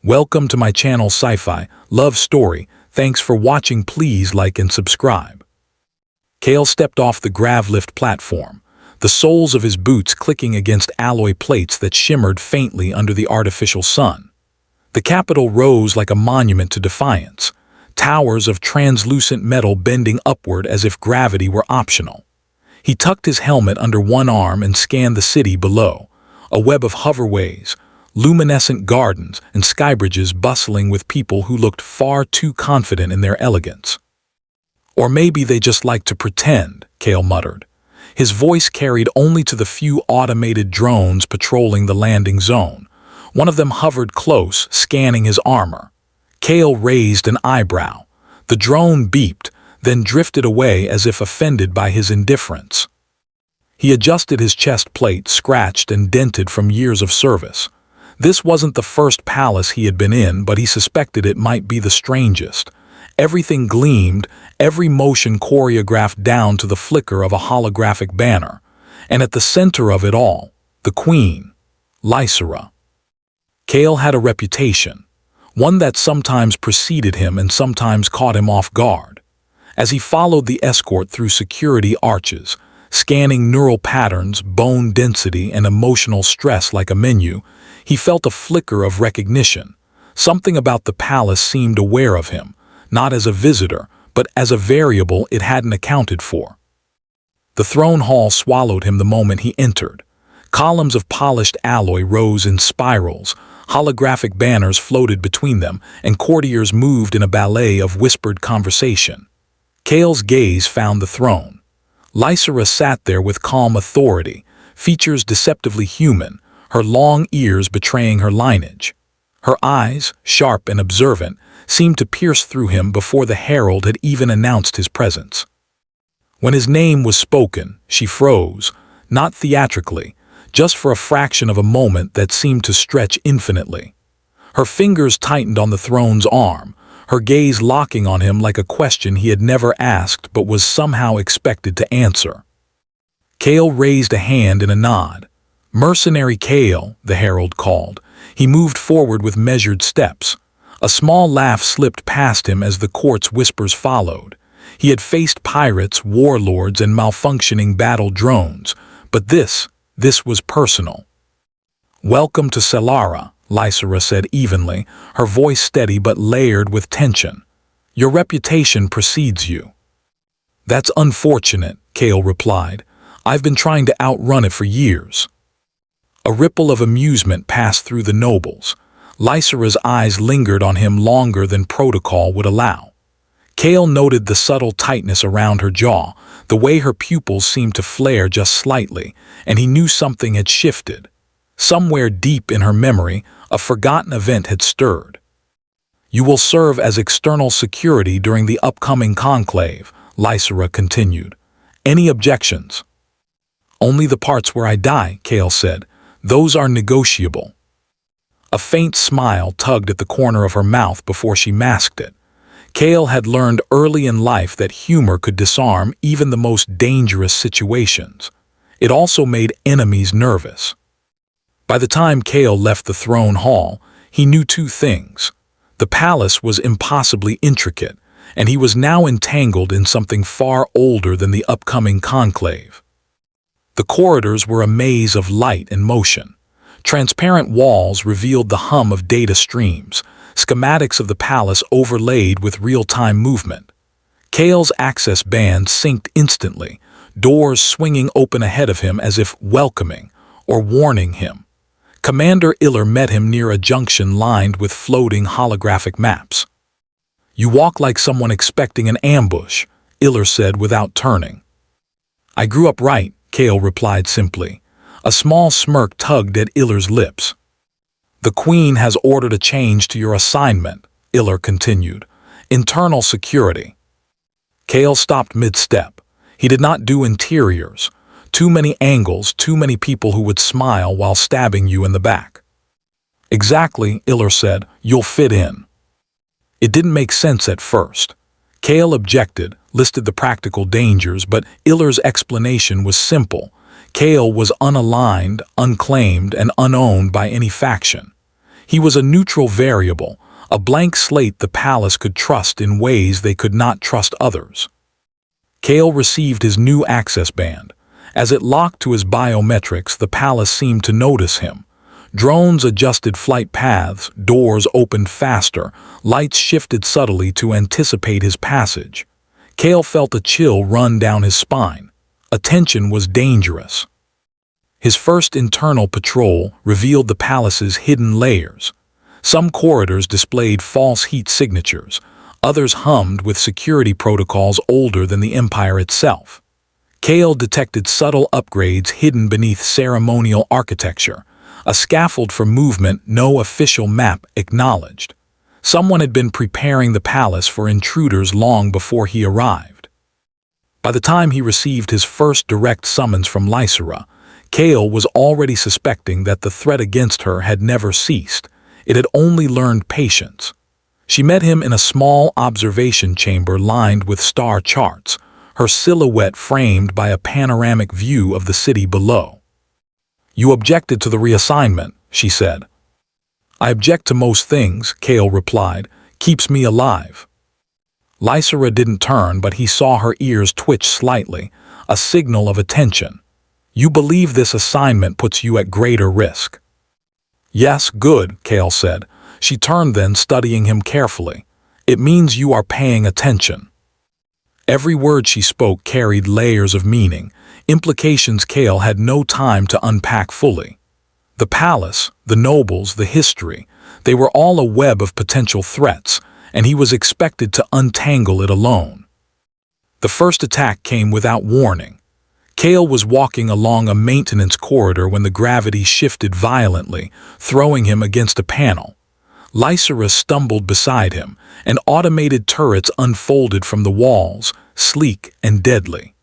Welcome to my channel Sci-Fi Love Story. Thanks for watching. Please like and subscribe. Kale stepped off the gravlift platform, the soles of his boots clicking against alloy plates that shimmered faintly under the artificial sun. The Capitol rose like a monument to defiance, towers of translucent metal bending upward as if gravity were optional. He tucked his helmet under one arm and scanned the city below, a web of hoverways, luminescent gardens, and skybridges bustling with people who looked far too confident in their elegance. Or maybe they just like to pretend, Kale muttered. His voice carried only to the few automated drones patrolling the landing zone. One of them hovered close, scanning his armor. Kale raised an eyebrow. The drone beeped, then drifted away as if offended by his indifference. He adjusted his chest plate, scratched and dented from years of service. This wasn't the first palace he had been in, but he suspected it might be the strangest. Everything gleamed, every motion choreographed down to the flicker of a holographic banner. And at the center of it all, the queen, Lysera. Kale had a reputation, one that sometimes preceded him and sometimes caught him off guard. As he followed the escort through security arches, scanning neural patterns, bone density, and emotional stress like a menu, he felt a flicker of recognition. Something about the palace seemed aware of him, not as a visitor, but as a variable it hadn't accounted for. The throne hall swallowed him the moment he entered. Columns of polished alloy rose in spirals, holographic banners floated between them, and courtiers moved in a ballet of whispered conversation. Kale's gaze found the throne. Lysera sat there with calm authority, features deceptively human, her long ears betraying her lineage. Her eyes, sharp and observant, seemed to pierce through him before the herald had even announced his presence. When his name was spoken, she froze, not theatrically, just for a fraction of a moment that seemed to stretch infinitely. Her fingers tightened on the throne's arm, her gaze locking on him like a question he had never asked but was somehow expected to answer. Kale raised a hand in a nod. "Mercenary Kale," the herald called. He moved forward with measured steps. A small laugh slipped past him as the court's whispers followed. He had faced pirates, warlords, and malfunctioning battle drones, but this was personal. "Welcome to Selara," Lysera said evenly, her voice steady but layered with tension. "Your reputation precedes you." "That's unfortunate," Kale replied. "I've been trying to outrun it for years." A ripple of amusement passed through the nobles. Lysera's eyes lingered on him longer than protocol would allow. Kale noted the subtle tightness around her jaw, the way her pupils seemed to flare just slightly, and he knew something had shifted. Somewhere deep in her memory, a forgotten event had stirred. "You will serve as external security during the upcoming conclave," Lysera continued. "Any objections?" "Only the parts where I die," Kale said. "Those are negotiable." A faint smile tugged at the corner of her mouth before she masked it. Kale had learned early in life that humor could disarm even the most dangerous situations. It also made enemies nervous. By the time Kale left the throne hall, he knew two things. The palace was impossibly intricate, and he was now entangled in something far older than the upcoming conclave. The corridors were a maze of light and motion. Transparent walls revealed the hum of data streams, schematics of the palace overlaid with real-time movement. Kale's access band synced instantly, doors swinging open ahead of him as if welcoming or warning him. Commander Iller met him near a junction lined with floating holographic maps. "You walk like someone expecting an ambush," Iller said without turning. "I grew up right," Kale replied simply. A small smirk tugged at Iller's lips. "The Queen has ordered a change to your assignment," Iller continued. "Internal security." Kale stopped mid-step. He did not do interiors. Too many angles, too many people who would smile while stabbing you in the back. "Exactly," Iller said. "You'll fit in." It didn't make sense at first. Kale objected, listed the practical dangers, but Iller's explanation was simple. Kale was unaligned, unclaimed, and unowned by any faction. He was a neutral variable, a blank slate the palace could trust in ways they could not trust others. Kale received his new access band. As it locked to his biometrics, the palace seemed to notice him. Drones adjusted flight paths, doors opened faster, lights shifted subtly to anticipate his passage. Kale felt a chill run down his spine. Attention was dangerous. His first internal patrol revealed the palace's hidden layers. Some corridors displayed false heat signatures, others hummed with security protocols older than the Empire itself. Kale detected subtle upgrades hidden beneath ceremonial architecture, a scaffold for movement no official map acknowledged. Someone had been preparing the palace for intruders long before he arrived. By the time he received his first direct summons from Lysera, Kale was already suspecting that the threat against her had never ceased. It had only learned patience. She met him in a small observation chamber lined with star charts, her silhouette framed by a panoramic view of the city below. "You objected to the reassignment," she said. "I object to most things," Kale replied. "Keeps me alive." Lysera didn't turn, but he saw her ears twitch slightly, a signal of attention. "You believe this assignment puts you at greater risk?" "Yes, good," Kale said. She turned then, studying him carefully. "It means you are paying attention." Every word she spoke carried layers of meaning, implications Kale had no time to unpack fully. The palace, the nobles, the history, they were all a web of potential threats, and he was expected to untangle it alone. The first attack came without warning. Kale was walking along a maintenance corridor when the gravity shifted violently, throwing him against a panel. Lysera stumbled beside him, and automated turrets unfolded from the walls, sleek and deadly.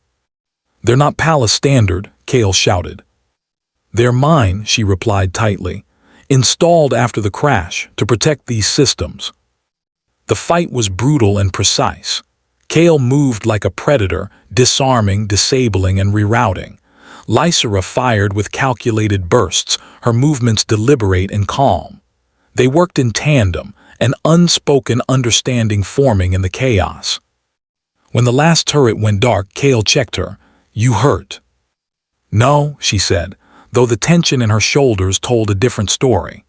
"They're not palace standard," Kale shouted. "They're mine," she replied tightly. "Installed after the crash, to protect these systems." The fight was brutal and precise. Kale moved like a predator, disarming, disabling, and rerouting. Lysera fired with calculated bursts, her movements deliberate and calm. They worked in tandem, an unspoken understanding forming in the chaos. When the last turret went dark, Kale checked her. "You hurt?" "No," she said, though the tension in her shoulders told a different story.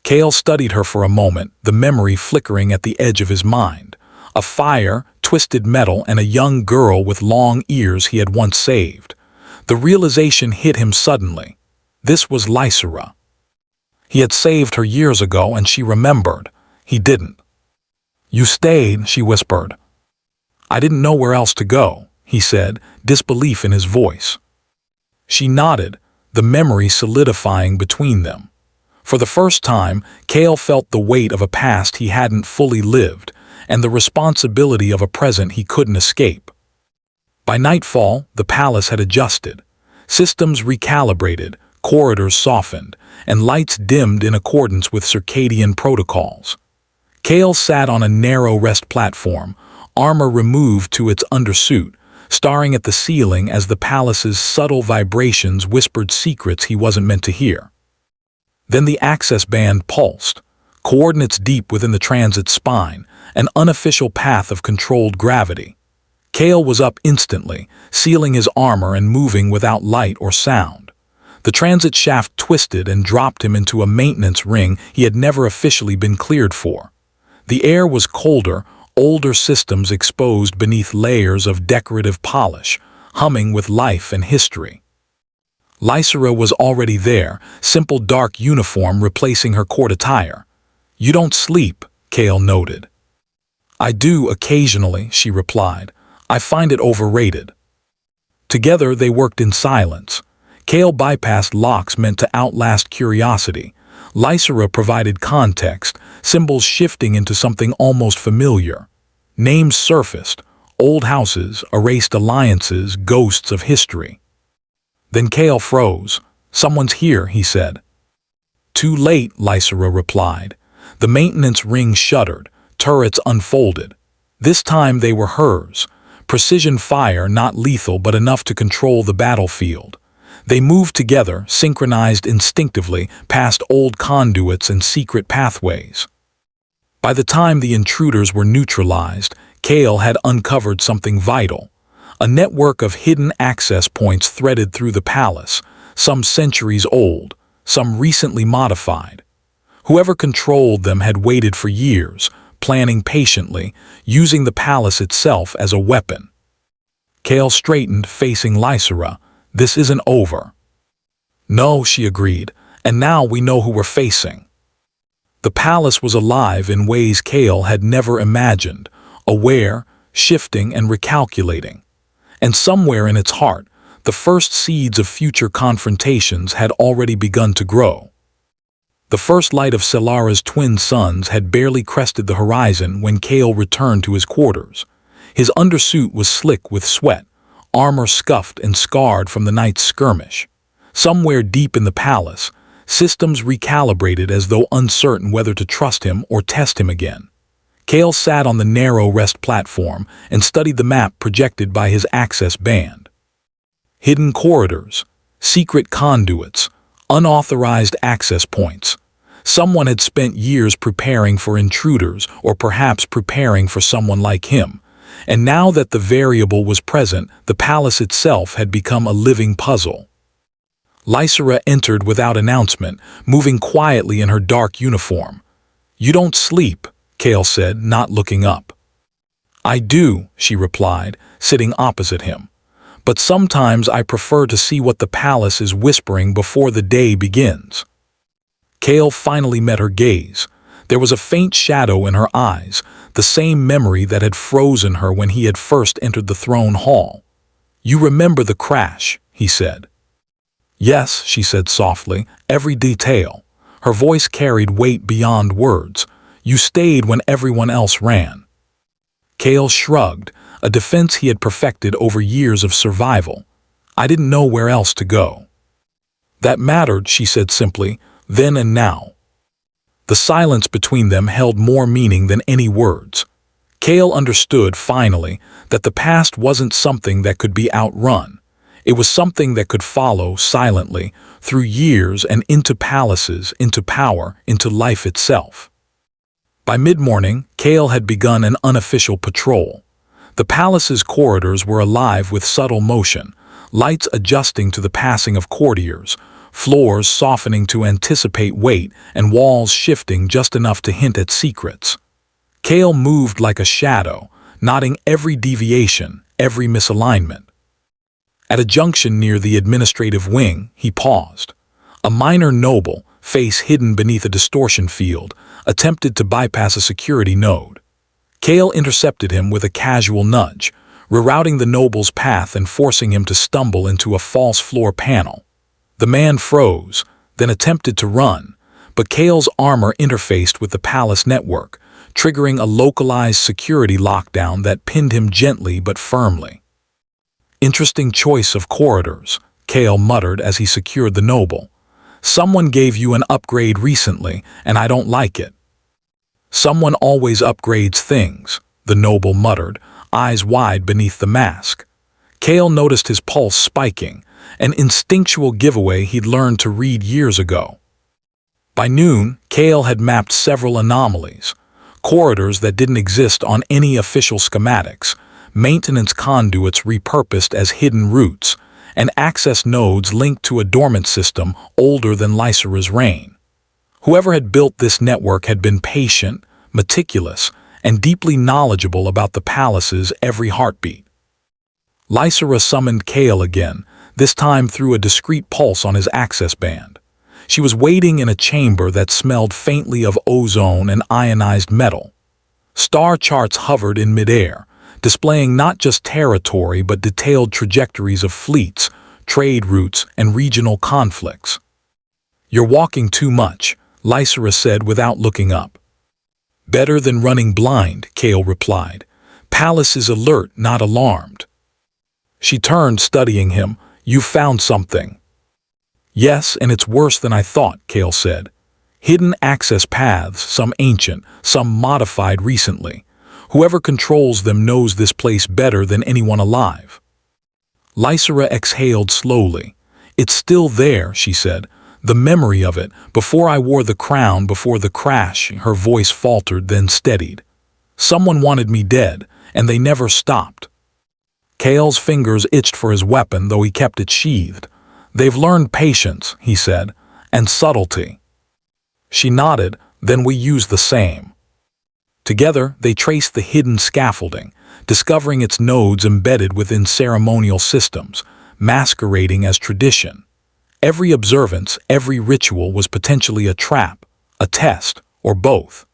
Kale studied her for a moment, the memory flickering at the edge of his mind. A fire, twisted metal, and a young girl with long ears he had once saved. The realization hit him suddenly. This was Lysera. He had saved her years ago, and she remembered. He didn't. "You stayed," she whispered. "I didn't know where else to go," he said, disbelief in his voice. She nodded, the memory solidifying between them. For the first time, Kale felt the weight of a past he hadn't fully lived, and the responsibility of a present he couldn't escape. By nightfall, the palace had adjusted. Systems recalibrated, corridors softened, and lights dimmed in accordance with circadian protocols. Kale sat on a narrow rest platform, armor removed to its undersuit, staring at the ceiling as the palace's subtle vibrations whispered secrets he wasn't meant to hear. Then the access band pulsed, coordinates deep within the transit's spine, an unofficial path of controlled gravity. Kale was up instantly, sealing his armor and moving without light or sound. The transit shaft twisted and dropped him into a maintenance ring he had never officially been cleared for. The air was colder, older systems exposed beneath layers of decorative polish, humming with life and history. Lysera was already there, simple dark uniform replacing her court attire. "You don't sleep," Kale noted. "I do occasionally," she replied. "I find it overrated." Together they worked in silence. Kale bypassed locks meant to outlast curiosity. Lysera provided context, symbols shifting into something almost familiar. Names surfaced, old houses, erased alliances, ghosts of history. Then Kale froze. "Someone's here," he said. "Too late," Lysera replied. The maintenance ring shuddered, turrets unfolded. This time they were hers. Precision fire, not lethal but enough to control the battlefield. They moved together, synchronized instinctively, past old conduits and secret pathways. By the time the intruders were neutralized, Kale had uncovered something vital. A network of hidden access points threaded through the palace, some centuries old, some recently modified. Whoever controlled them had waited for years, planning patiently, using the palace itself as a weapon. Kale straightened, facing Lysera. "This isn't over." "No," she agreed, "and now we know who we're facing." The palace was alive in ways Kale had never imagined, aware, shifting, and recalculating. And somewhere in its heart, the first seeds of future confrontations had already begun to grow. The first light of Selara's twin suns had barely crested the horizon when Kale returned to his quarters. His undersuit was slick with sweat, armor scuffed and scarred from the night's skirmish. Somewhere deep in the palace, systems recalibrated as though uncertain whether to trust him or test him again. Kale sat on the narrow rest platform and studied the map projected by his access band. Hidden corridors, secret conduits, unauthorized access points. Someone had spent years preparing for intruders, or perhaps preparing for someone like him. And now that the variable was present, the palace itself had become a living puzzle. Lysera entered without announcement, moving quietly in her dark uniform. "You don't sleep," Kale said, not looking up. "I do," she replied, sitting opposite him. "But sometimes I prefer to see what the palace is whispering before the day begins." Kale finally met her gaze. There was a faint shadow in her eyes, the same memory that had frozen her when he had first entered the throne hall. "You remember the crash," he said. "Yes," she said softly, "every detail." Her voice carried weight beyond words. "You stayed when everyone else ran." Kale shrugged, a defense he had perfected over years of survival. "I didn't know where else to go." "That mattered," she said simply, "then and now." The silence between them held more meaning than any words. Kale understood, finally, that the past wasn't something that could be outrun. It was something that could follow silently, through years and into palaces, into power, into life itself. By mid-morning, Kale had begun an unofficial patrol. The palace's corridors were alive with subtle motion, lights adjusting to the passing of courtiers, floors softening to anticipate weight, and walls shifting just enough to hint at secrets. Kale moved like a shadow, noting every deviation, every misalignment. At a junction near the administrative wing, he paused. A minor noble, face hidden beneath a distortion field, attempted to bypass a security node. Kale intercepted him with a casual nudge, rerouting the noble's path and forcing him to stumble into a false floor panel. The man froze, then attempted to run, but Kale's armor interfaced with the palace network, triggering a localized security lockdown that pinned him gently but firmly. "Interesting choice of corridors," Kale muttered as he secured the noble. "Someone gave you an upgrade recently, and I don't like it." "Someone always upgrades things," the noble muttered, eyes wide beneath the mask. Kale noticed his pulse spiking, an instinctual giveaway he'd learned to read years ago. By noon, Kale had mapped several anomalies, corridors that didn't exist on any official schematics, maintenance conduits repurposed as hidden routes, and access nodes linked to a dormant system older than Lysera's reign. Whoever had built this network had been patient, meticulous, and deeply knowledgeable about the palace's every heartbeat. Lysera summoned Kale again, this time through a discreet pulse on his access band. She was waiting in a chamber that smelled faintly of ozone and ionized metal. Star charts hovered in midair, displaying not just territory but detailed trajectories of fleets, trade routes, and regional conflicts. "You're walking too much," Lysera said without looking up. "Better than running blind," Kale replied. "Palace is alert, not alarmed." She turned, studying him. "You found something." "Yes, and it's worse than I thought," Kale said. "Hidden access paths, some ancient, some modified recently. Whoever controls them knows this place better than anyone alive." Lysera exhaled slowly. It's still there, she said. The memory of it, before I wore the crown, before the crash. Her voice faltered, then steadied. Someone wanted me dead, and they never stopped. Kale's fingers itched for his weapon, though he kept it sheathed. They've learned patience, he said, and subtlety. She nodded, then we used the same. Together, they traced the hidden scaffolding, discovering its nodes embedded within ceremonial systems, masquerading as tradition. Every observance, every ritual was potentially a trap, a test, or both.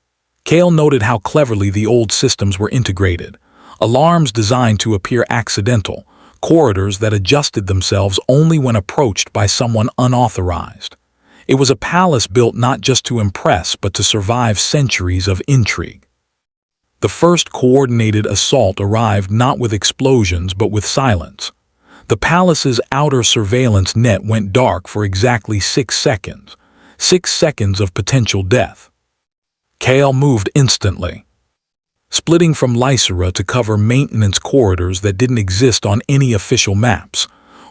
Kale noted how cleverly the old systems were integrated. Alarms designed to appear accidental, corridors that adjusted themselves only when approached by someone unauthorized. It was a palace built not just to impress but to survive centuries of intrigue. The first coordinated assault arrived not with explosions but with silence. The palace's outer surveillance net went dark for exactly 6 seconds. 6 seconds of potential death. Kale moved instantly, splitting from Lysera to cover maintenance corridors that didn't exist on any official maps.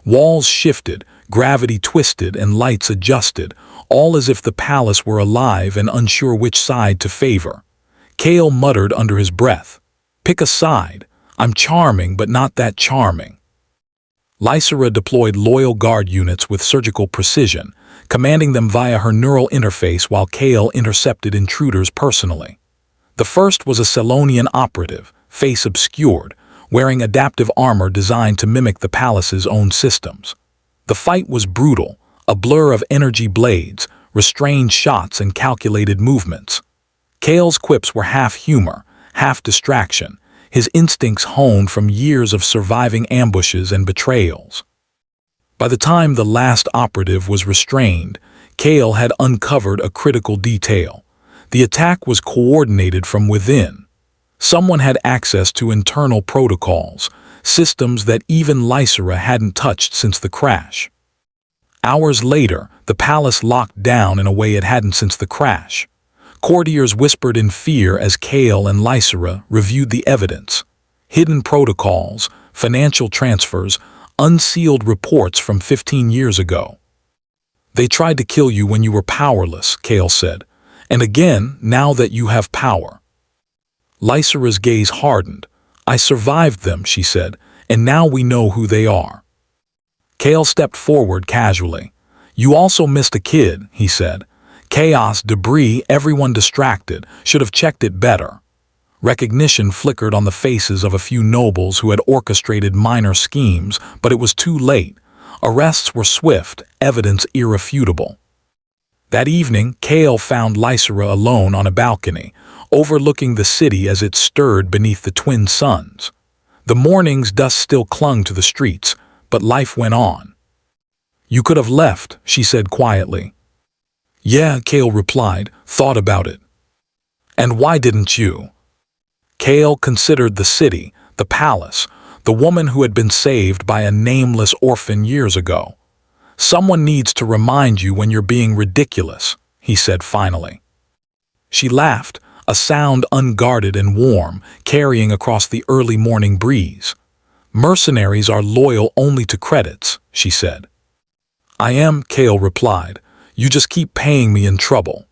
Walls shifted, gravity twisted, and lights adjusted, all as if the palace were alive and unsure which side to favor. Kale muttered under his breath, "Pick a side. I'm charming, but not that charming." Lysera deployed loyal guard units with surgical precision, commanding them via her neural interface while Kale intercepted intruders personally. The first was a Selonian operative, face obscured, wearing adaptive armor designed to mimic the palace's own systems. The fight was brutal, a blur of energy blades, restrained shots, and calculated movements. Kale's quips were half humor, half distraction, his instincts honed from years of surviving ambushes and betrayals. By the time the last operative was restrained, Kale had uncovered a critical detail. The attack was coordinated from within. Someone had access to internal protocols, systems that even Lysera hadn't touched since the crash. Hours later, the palace locked down in a way it hadn't since the crash. Courtiers whispered in fear as Kale and Lysera reviewed the evidence. Hidden protocols, financial transfers, unsealed reports from 15 years ago. "They tried to kill you when you were powerless," Kale said, "and again now that you have power." Lysera's gaze hardened. "I survived them," she said, "and now we know who they are." Kale stepped forward casually. "You also missed a kid," he said. "Chaos, debris, everyone distracted. Should have checked it better." Recognition flickered on the faces of a few nobles who had orchestrated minor schemes, but it was too late. Arrests were swift, evidence irrefutable. That evening, Kale found Lysera alone on a balcony, overlooking the city as it stirred beneath the twin suns. The morning's dust still clung to the streets, but life went on. "You could have left," she said quietly. "Yeah," Kale replied, "thought about it." "And why didn't you?" Kale considered the city, the palace, the woman who had been saved by a nameless orphan years ago. "Someone needs to remind you when you're being ridiculous," he said finally. She laughed, a sound unguarded and warm, carrying across the early morning breeze. "Mercenaries are loyal only to credits," she said. "I am," Kale replied. "You just keep paying me in trouble."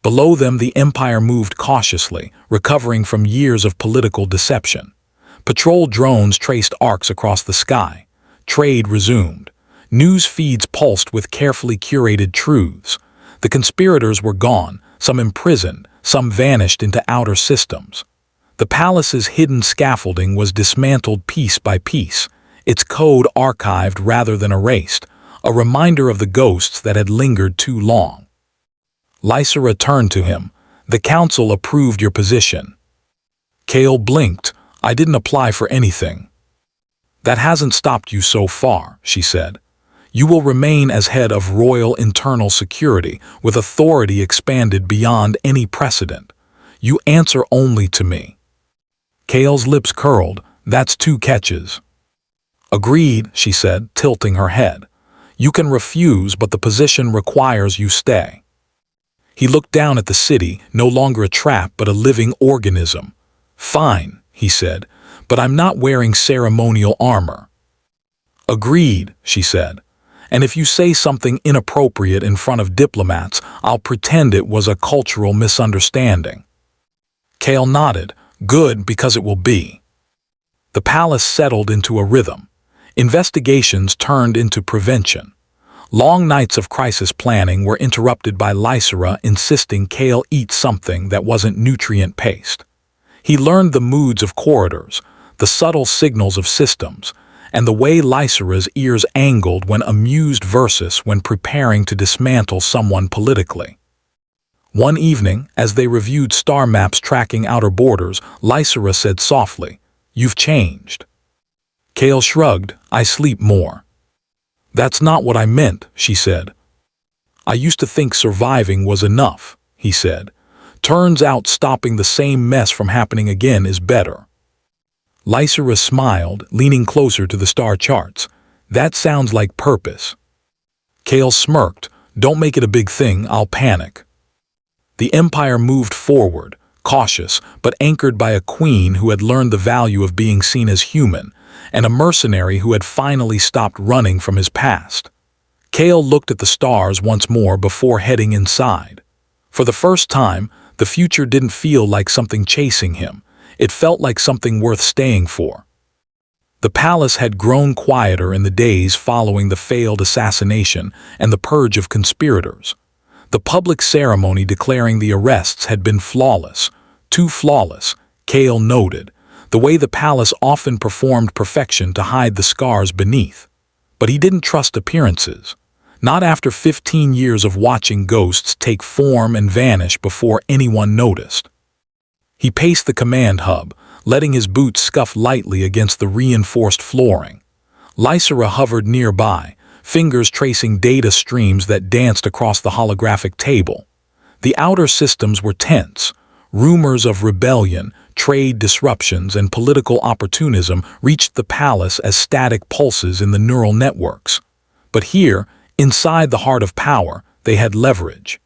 Below them, the Empire moved cautiously, recovering from years of political deception. Patrol drones traced arcs across the sky. Trade resumed. News feeds pulsed with carefully curated truths. The conspirators were gone, some imprisoned, some vanished into outer systems. The palace's hidden scaffolding was dismantled piece by piece, its code archived rather than erased, a reminder of the ghosts that had lingered too long. Lysera turned to him. "The council approved your position." Kale blinked. "I didn't apply for anything." "That hasn't stopped you so far," she said. "You will remain as head of Royal Internal Security, with authority expanded beyond any precedent. You answer only to me." Kale's lips curled. "That's 2 catches." "Agreed," she said, tilting her head. "You can refuse, but the position requires you stay." He looked down at the city, no longer a trap but a living organism. "Fine," he said, "but I'm not wearing ceremonial armor." "Agreed," she said. And if you say something inappropriate in front of diplomats, I'll pretend it was a cultural misunderstanding. Kale nodded. Good, because it will be. The palace settled into a rhythm. Investigations turned into prevention. Long nights of crisis planning were interrupted by Lysera insisting Kale eat something that wasn't nutrient-paced. He learned the moods of corridors, the subtle signals of systems, and the way Lysera's ears angled when amused versus when preparing to dismantle someone politically. One evening, as they reviewed star maps tracking outer borders, Lysera said softly, "You've changed." Kale shrugged. "I sleep more." "That's not what I meant," she said. "I used to think surviving was enough," he said. "Turns out stopping the same mess from happening again is better." Lysera smiled, leaning closer to the star charts. "That sounds like purpose." Kale smirked. "Don't make it a big thing, I'll panic." The Empire moved forward, cautious, but anchored by a queen who had learned the value of being seen as human, and a mercenary who had finally stopped running from his past. Kale looked at the stars once more before heading inside. For the first time, the future didn't feel like something chasing him. It felt like something worth staying for. The palace had grown quieter in the days following the failed assassination and the purge of conspirators. The public ceremony declaring the arrests had been flawless. Too flawless, Kale noted, the way the palace often performed perfection to hide the scars beneath. But he didn't trust appearances. Not after 15 years of watching ghosts take form and vanish before anyone noticed. He paced the command hub, letting his boots scuff lightly against the reinforced flooring. Lysera hovered nearby, fingers tracing data streams that danced across the holographic table. The outer systems were tense. Rumors of rebellion, trade disruptions, and political opportunism reached the palace as static pulses in the neural networks. But here, inside the heart of power, they had leverage.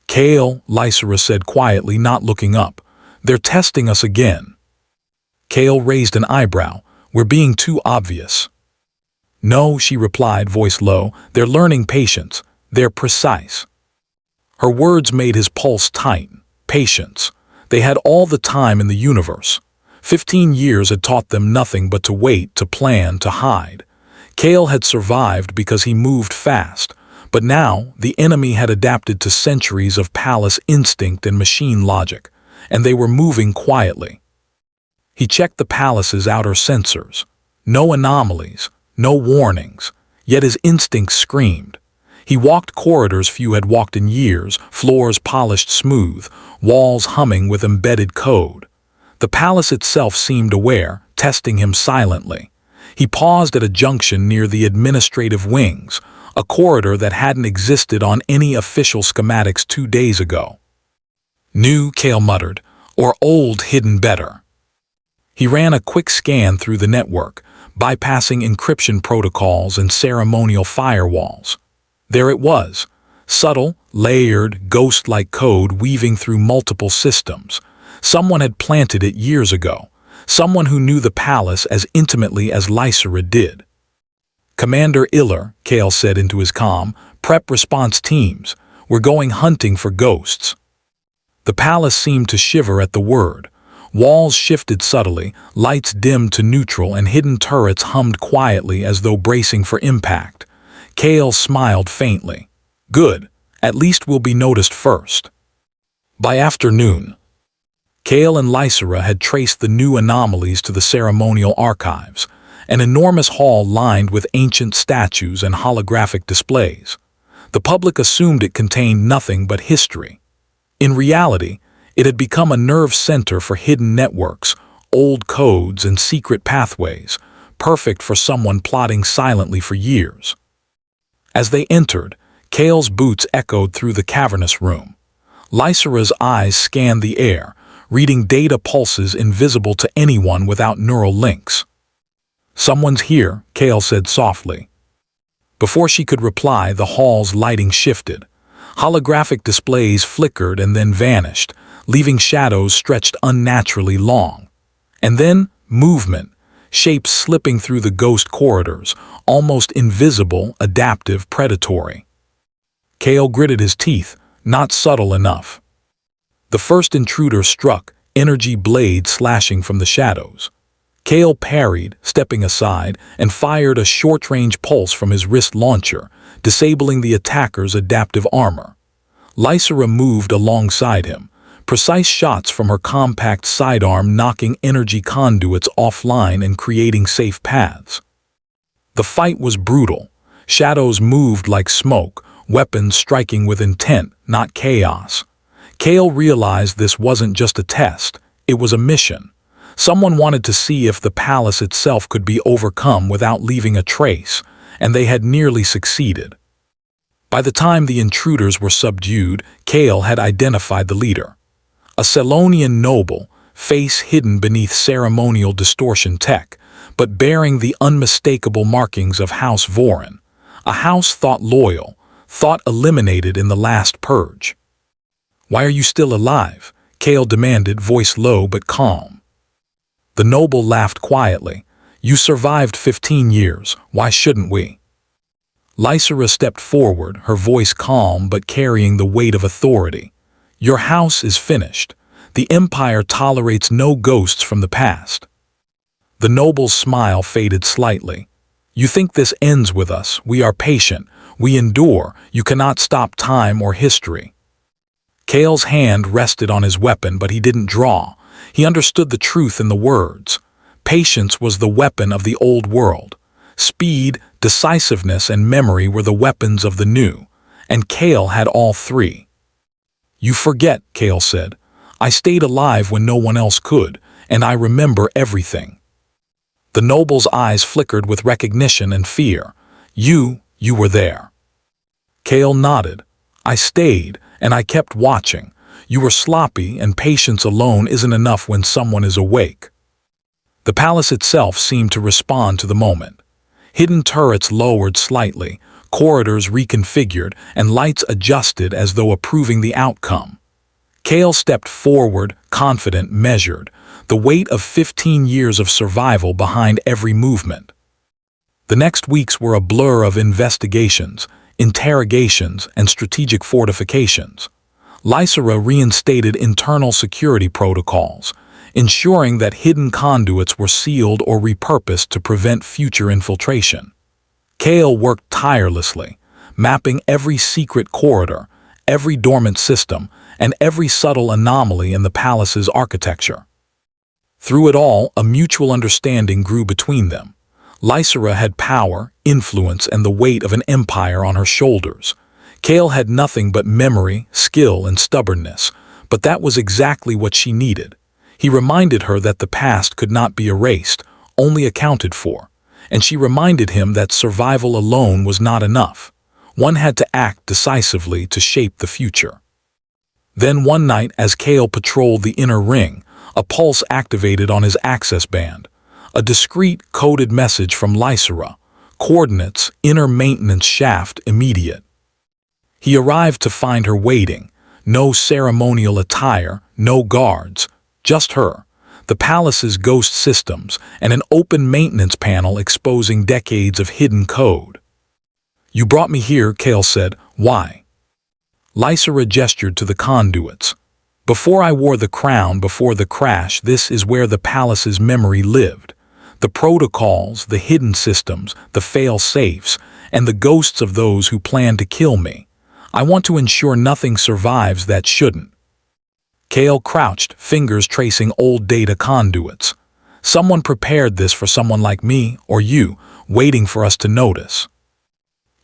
"Kale," Lysera said quietly, not looking up. "They're testing us again." Kale raised an eyebrow. "We're being too obvious." "No," she replied, voice low. "They're learning patience. They're precise." Her words made his pulse tighten. Patience. They had all the time in the universe. 15 years had taught them nothing but to wait, to plan, to hide. Kale had survived because he moved fast, but now the enemy had adapted to centuries of palace instinct and machine logic, and they were moving quietly. He checked the palace's outer sensors. No anomalies, no warnings, yet his instincts screamed. He walked corridors few had walked in years, floors polished smooth, walls humming with embedded code. The palace itself seemed aware, testing him silently. He paused at a junction near the administrative wings, a corridor that hadn't existed on any official schematics 2 days ago. "New," Kale muttered, "or old hidden better." He ran a quick scan through the network, bypassing encryption protocols and ceremonial firewalls. There it was, subtle, layered, ghost-like code weaving through multiple systems. Someone had planted it years ago, someone who knew the palace as intimately as Lysera did. "Commander Iller," Kale said into his comm, "prep response teams. We're going hunting for ghosts." The palace seemed to shiver at the word. Walls shifted subtly, lights dimmed to neutral, and hidden turrets hummed quietly as though bracing for impact. Kale smiled faintly. "Good, at least we'll be noticed first." By afternoon, Kale and Lysera had traced the new anomalies to the ceremonial archives, an enormous hall lined with ancient statues and holographic displays. The public assumed it contained nothing but history. In reality, it had become a nerve center for hidden networks, old codes, and secret pathways, perfect for someone plotting silently for years. As they entered, Kale's boots echoed through the cavernous room. Lysera's eyes scanned the air, reading data pulses invisible to anyone without neural links. "Someone's here," Kale said softly. Before she could reply, the hall's lighting shifted. Holographic displays flickered and then vanished, leaving shadows stretched unnaturally long. And then, movement. shapes slipping through the ghost corridors, almost invisible, adaptive, predatory. Kale gritted his teeth, not subtle enough. The first intruder struck, energy blade slashing from the shadows. Kale parried, stepping aside, and fired a short-range pulse from his wrist launcher, disabling the attacker's adaptive armor. Lysera moved alongside him, precise shots from her compact sidearm knocking energy conduits offline and creating safe paths. The fight was brutal. Shadows moved like smoke, weapons striking with intent, not chaos. Kale realized this wasn't just a test, it was a mission. Someone wanted to see if the palace itself could be overcome without leaving a trace, and they had nearly succeeded. By the time the intruders were subdued, Kale had identified the leader. A Selonian noble, face hidden beneath ceremonial distortion tech, but bearing the unmistakable markings of House Vorin, a house thought loyal, thought eliminated in the last purge. "Why are you still alive?" Kale demanded, voice low but calm. The noble laughed quietly. "You survived 15 years, why shouldn't we?" Lysera stepped forward, her voice calm but carrying the weight of authority. "Your house is finished. The Empire tolerates no ghosts from the past." The noble's smile faded slightly. "You think this ends with us? We are patient. We endure. You cannot stop time or history." Kale's hand rested on his weapon, but he didn't draw. He understood the truth in the words. Patience was the weapon of the old world. Speed, decisiveness, and memory were the weapons of the new, and Kale had all three. "You forget," Kale said. "I stayed alive when no one else could, and I remember everything." The noble's eyes flickered with recognition and fear. You were there." Kale nodded. "I stayed, and I kept watching. You were sloppy, and patience alone isn't enough when someone is awake." The palace itself seemed to respond to the moment. Hidden turrets lowered slightly, corridors reconfigured, and lights adjusted as though approving the outcome. Kale stepped forward, confident, measured, the weight of 15 years of survival behind every movement. The next weeks were a blur of investigations, interrogations, and strategic fortifications. Lysera reinstated internal security protocols, ensuring that hidden conduits were sealed or repurposed to prevent future infiltration. Kale worked tirelessly, mapping every secret corridor, every dormant system, and every subtle anomaly in the palace's architecture. Through it all, a mutual understanding grew between them. Lysera had power, influence, and the weight of an empire on her shoulders. Kale had nothing but memory, skill, and stubbornness, but that was exactly what she needed. He reminded her that the past could not be erased, only accounted for, and she reminded him that survival alone was not enough. One had to act decisively to shape the future. Then one night, as Kale patrolled the inner ring, a pulse activated on his access band. A discreet, coded message from Lysera. Coordinates, inner maintenance shaft, immediate. He arrived to find her waiting. No ceremonial attire, no guards, just her, the palace's ghost systems, and an open maintenance panel exposing decades of hidden code. "You brought me here," Kale said. "Why?" Lysera gestured to the conduits. "Before I wore the crown, before the crash, this is where the palace's memory lived. The protocols, the hidden systems, the fail-safes, and the ghosts of those who plan to kill me. I want to ensure nothing survives that shouldn't." Kale crouched, fingers tracing old data conduits. "Someone prepared this for someone like me, or you, waiting for us to notice."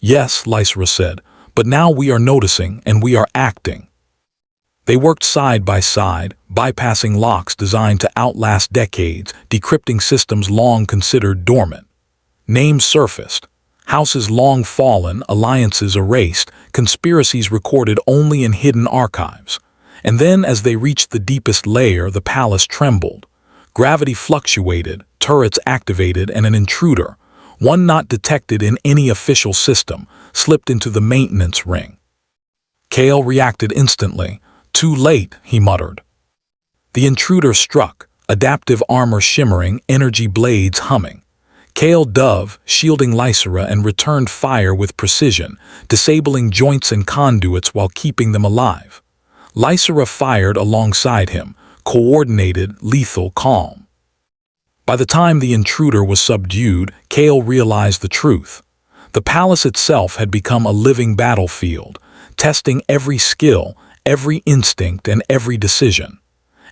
"Yes," Lysera said, "but now we are noticing and we are acting." They worked side by side, bypassing locks designed to outlast decades, decrypting systems long considered dormant. Names surfaced. Houses long fallen, alliances erased, conspiracies recorded only in hidden archives. And then, as they reached the deepest layer, the palace trembled. Gravity fluctuated, turrets activated, and an intruder, one not detected in any official system, slipped into the maintenance ring. Kale reacted instantly. "Too late," he muttered. The intruder struck, adaptive armor shimmering, energy blades humming. Kale dove, shielding Lysera, and returned fire with precision, disabling joints and conduits while keeping them alive. Lysera fired alongside him, coordinated, lethal, calm. By the time the intruder was subdued, Kale realized the truth. The palace itself had become a living battlefield, testing every skill, every instinct, and every decision.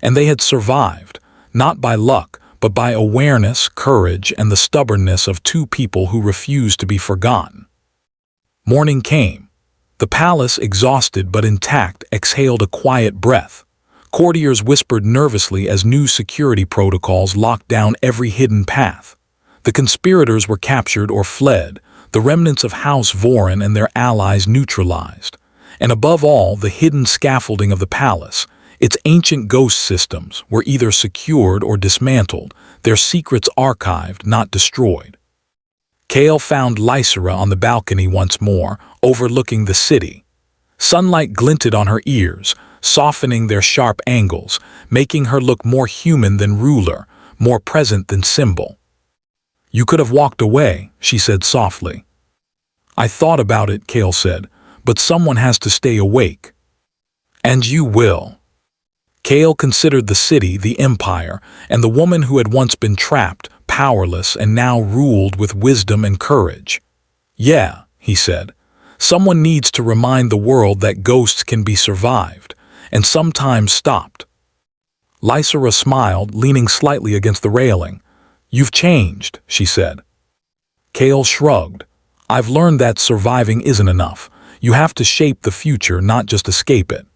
And they had survived, not by luck, but by awareness, courage, and the stubbornness of two people who refused to be forgotten. Morning came. The palace, exhausted but intact, exhaled a quiet breath. Courtiers whispered nervously as new security protocols locked down every hidden path. The conspirators were captured or fled, the remnants of House Vorin and their allies neutralized. And above all, the hidden scaffolding of the palace, its ancient ghost systems, were either secured or dismantled, their secrets archived, not destroyed. Kale found Lysera on the balcony once more, overlooking the city. Sunlight glinted on her ears, softening their sharp angles, making her look more human than ruler, more present than symbol. "You could have walked away," she said softly. "I thought about it," Kale said, "but someone has to stay awake." "And you will." Kale considered the city, the empire, and the woman who had once been trapped, powerless, and now ruled with wisdom and courage. "Yeah," he said, "someone needs to remind the world that ghosts can be survived, and sometimes stopped." Lysera smiled, leaning slightly against the railing. "You've changed," she said. Kale shrugged. "I've learned that surviving isn't enough. You have to shape the future, not just escape it."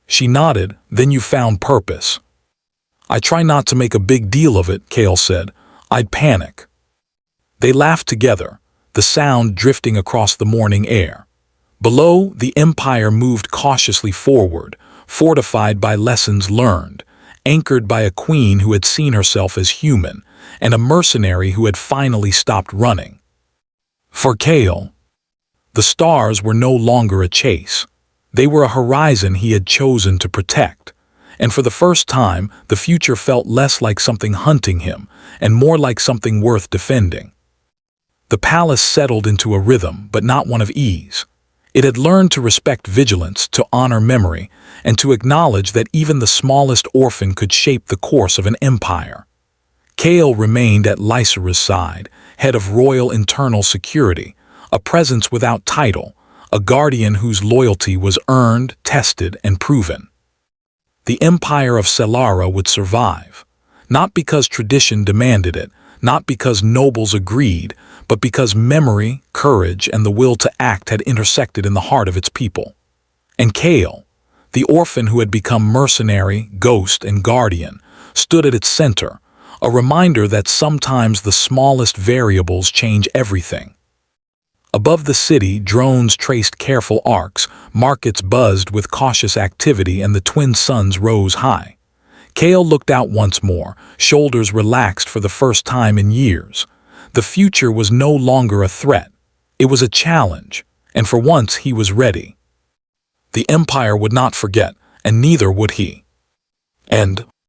She nodded. "Then you found purpose." "I try not to make a big deal of it," Kale said. "I'd panic." They laughed together, the sound drifting across the morning air. Below, the empire moved cautiously forward, fortified by lessons learned, anchored by a queen who had seen herself as human, and a mercenary who had finally stopped running. For Kale, the stars were no longer a chase. They were a horizon he had chosen to protect, and for the first time, the future felt less like something hunting him and more like something worth defending. The palace settled into a rhythm, but not one of ease. It had learned to respect vigilance, to honor memory, and to acknowledge that even the smallest orphan could shape the course of an empire. Kale remained at Lysera's side, head of royal internal security, a presence without title, a guardian whose loyalty was earned, tested, and proven. The empire of Selara would survive, not because tradition demanded it, not because nobles agreed, but because memory, courage, and the will to act had intersected in the heart of its people. And Kale, the orphan who had become mercenary, ghost, and guardian, stood at its center, a reminder that sometimes the smallest variables change everything. Above the city, drones traced careful arcs, markets buzzed with cautious activity, and the twin suns rose high. Kale looked out once more, shoulders relaxed for the first time in years. The future was no longer a threat. It was a challenge, and for once he was ready. The Empire would not forget, and neither would he. End